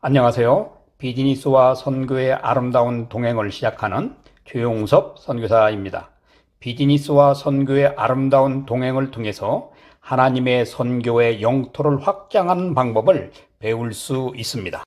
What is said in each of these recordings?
안녕하세요. 비즈니스와 선교의 아름다운 동행을 시작하는 최용섭 선교사입니다. 비즈니스와 선교의 아름다운 동행을 통해서 하나님의 선교의 영토를 확장하는 방법을 배울 수 있습니다.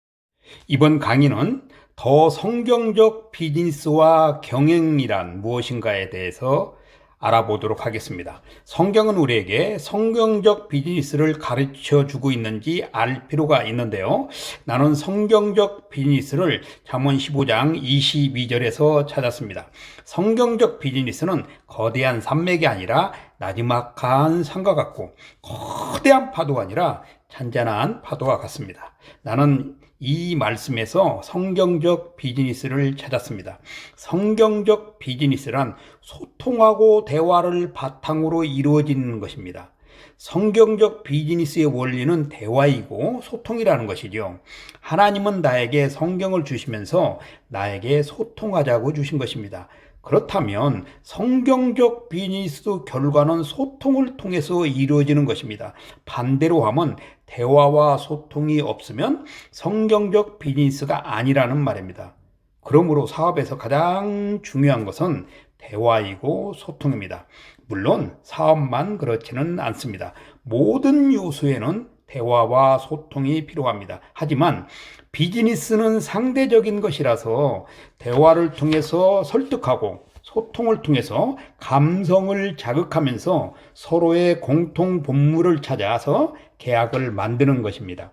이번 강의는 더 성경적 비즈니스와 경영이란 무엇인가에 대해서 알아보도록 하겠습니다. 성경은 우리에게 성경적 비즈니스를 가르쳐 주고 있는지 알 필요가 있는데요. 나는 성경적 비즈니스를 잠언 15장 22절에서 찾았습니다. 성경적 비즈니스는 거대한 산맥이 아니라 나지막한 산과 같고 거대한 파도가 아니라 잔잔한 파도와 같습니다. 나는 이 말씀에서 성경적 비즈니스를 찾았습니다. 성경적 비즈니스란 소통하고 대화를 바탕으로 이루어지는 것입니다. 성경적 비즈니스의 원리는 대화이고 소통이라는 것이죠. 하나님은 나에게 성경을 주시면서 나에게 소통하자고 주신 것입니다. 그렇다면 성경적 비즈니스 결과는 소통을 통해서 이루어지는 것입니다. 반대로 하면 대화와 소통이 없으면 성경적 비즈니스가 아니라는 말입니다. 그러므로 사업에서 가장 중요한 것은 대화이고 소통입니다. 물론 사업만 그렇지는 않습니다. 모든 요소에는 대화와 소통이 필요합니다. 하지만 비즈니스는 상대적인 것이라서 대화를 통해서 설득하고 소통을 통해서 감성을 자극하면서 서로의 공통 분모를 찾아서 계약을 만드는 것입니다.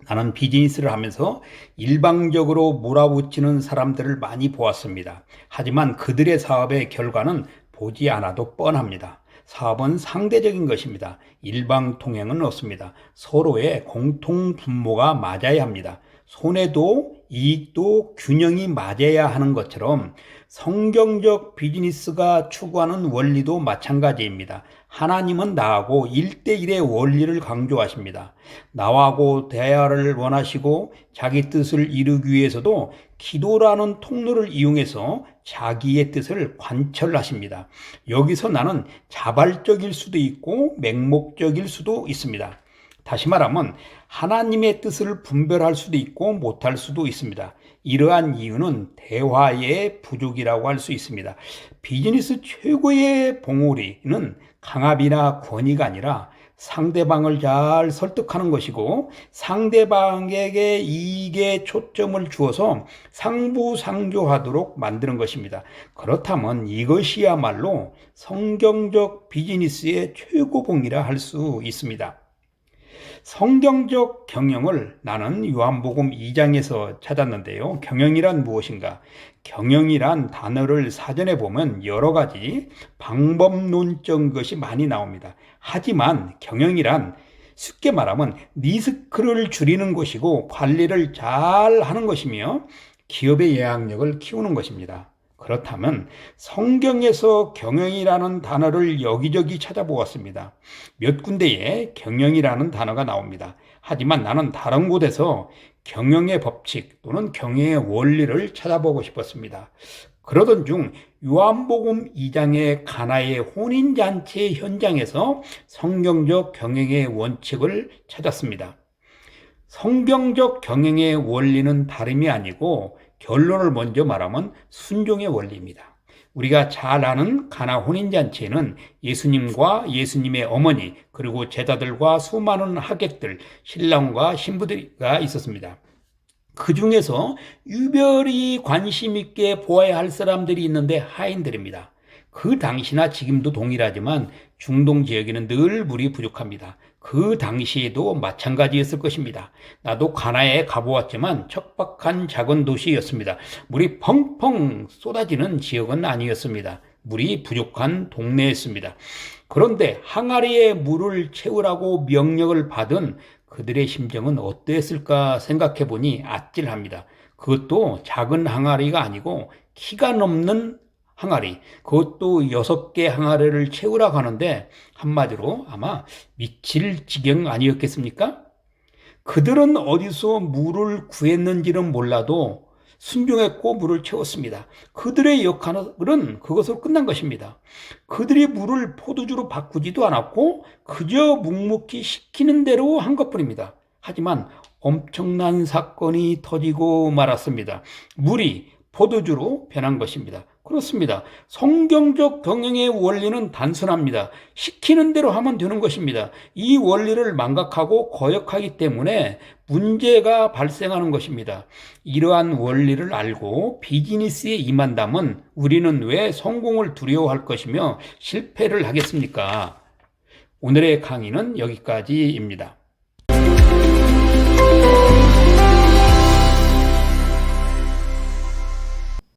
나는 비즈니스를 하면서 일방적으로 몰아붙이는 사람들을 많이 보았습니다. 하지만 그들의 사업의 결과는 보지 않아도 뻔합니다. 사업은 상대적인 것입니다. 일방 통행은 없습니다. 서로의 공통 분모가 맞아야 합니다. 손해도 이익도 균형이 맞아야 하는 것처럼 성경적 비즈니스가 추구하는 원리도 마찬가지입니다. 하나님은 나하고 1대1의 원리를 강조하십니다. 나하고 대화를 원하시고 자기 뜻을 이루기 위해서도 기도라는 통로를 이용해서 자기의 뜻을 관철하십니다. 여기서 나는 자발적일 수도 있고 맹목적일 수도 있습니다. 다시 말하면 하나님의 뜻을 분별할 수도 있고 못할 수도 있습니다. 이러한 이유는 대화의 부족이라고 할 수 있습니다. 비즈니스 최고의 봉우리는 강압이나 권위가 아니라 상대방을 잘 설득하는 것이고 상대방에게 이익에 초점을 주어서 상부상조하도록 만드는 것입니다. 그렇다면 이것이야말로 성경적 비즈니스의 최고봉이라 할 수 있습니다. 성경적 경영을 나는 요한복음 2장에서 찾았는데요. 경영이란 무엇인가? 경영이란 단어를 사전에 보면 여러 가지 방법론적 것이 많이 나옵니다. 하지만 경영이란 쉽게 말하면 리스크를 줄이는 것이고 관리를 잘 하는 것이며 기업의 영향력을 키우는 것입니다. 그렇다면 성경에서 경영이라는 단어를 여기저기 찾아보았습니다. 몇 군데에 경영이라는 단어가 나옵니다. 하지만 나는 다른 곳에서 경영의 법칙 또는 경영의 원리를 찾아보고 싶었습니다. 그러던 중 요한복음 2장의 가나의 혼인잔치 현장에서 성경적 경영의 원칙을 찾았습니다. 성경적 경영의 원리는 다름이 아니고 결론을 먼저 말하면 순종의 원리입니다. 우리가 잘 아는 가나 혼인잔치에는 예수님과 예수님의 어머니 그리고 제자들과 수많은 하객들, 신랑과 신부가 있었습니다. 그 중에서 유별히 관심 있게 보아야 할 사람들이 있는데 하인들입니다. 그 당시나 지금도 동일하지만 중동 지역에는 늘 물이 부족합니다. 그 당시에도 마찬가지였을 것입니다. 나도 가나에 가보았지만 척박한 작은 도시였습니다. 물이 펑펑 쏟아지는 지역은 아니었습니다. 물이 부족한 동네였습니다. 그런데 항아리에 물을 채우라고 명령을 받은 그들의 심정은 어땠을까 생각해 보니 아찔합니다. 그것도 작은 항아리가 아니고 키가 넘는 항아리, 그것도 6개 항아리를 채우라고 하는데 한마디로 아마 미칠 지경 아니었겠습니까? 그들은 어디서 물을 구했는지는 몰라도 순종했고 물을 채웠습니다. 그들의 역할은 그것으로 끝난 것입니다. 그들이 물을 포도주로 바꾸지도 않았고 그저 묵묵히 시키는 대로 한 것뿐입니다. 하지만 엄청난 사건이 터지고 말았습니다. 물이 포도주로 변한 것입니다. 그렇습니다. 성경적 경영의 원리는 단순합니다. 시키는 대로 하면 되는 것입니다. 이 원리를 망각하고 거역하기 때문에 문제가 발생하는 것입니다. 이러한 원리를 알고 비즈니스에 임한다면 우리는 왜 성공을 두려워할 것이며 실패를 하겠습니까? 오늘의 강의는 여기까지입니다.